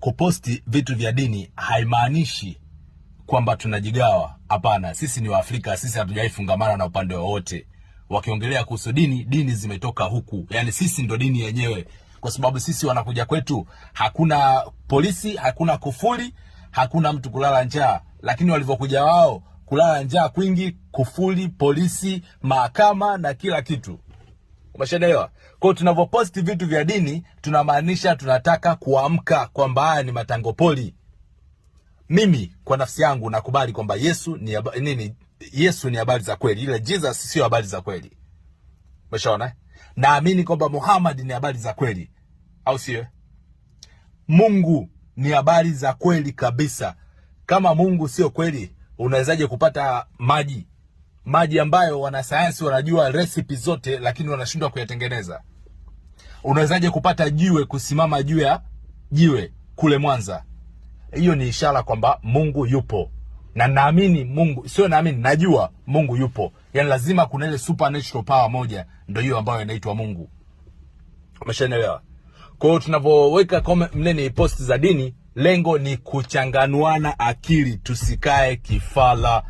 kuposti vitu vya dini haimaanishi kwamba tunajigawa. Hapana, sisi ni Waafrika, sisi hatujaifungamana na upande wowote. Wakiongelea kuhusu dini, dini zimetoka huku. Yani sisi ndo dini yenyewe. Kwa sababu sisi wanakuja kwetu, hakuna polisi, hakuna kufuli, hakuna mtu kulala njaa. Lakini walivyokuja wao, kulala njaa kwingi, kufuli, polisi, mahakama na kila kitu. Umeshaelewa? Kwa hiyo tunavyoposti vitu vya dini, tunamaanisha tunataka kuamka kwamba haya ni matangopoli. Mimi kwa nafsi yangu nakubali kwamba Yesu ni habari za kweli. Ile Jesus sio habari za kweli. Umeshaona? Naamini kwamba Muhammad ni habari za kweli. Au sio? Mungu ni habari za kweli kabisa. Kama Mungu sio kweli, unawezaje kupata maji ambayo wanasayansi wanajua recipe zote lakini wanashindwa kuyatengeneza? Unawezaje kupata jiwe kusimama juu ya jiwe kule Mwanza? Hiyo ni ishara kwamba Mungu yupo. Na naamini Mungu, sio naamini, najua Mungu yupo. Yani lazima kuna ile supernatural power moja ndio hiyo ambayo inaitwa Mungu. Umeshaelewa? Kwa hiyo tunavoweka mleni post za dini, lengo ni kuchanganuana akili, tusikae kifala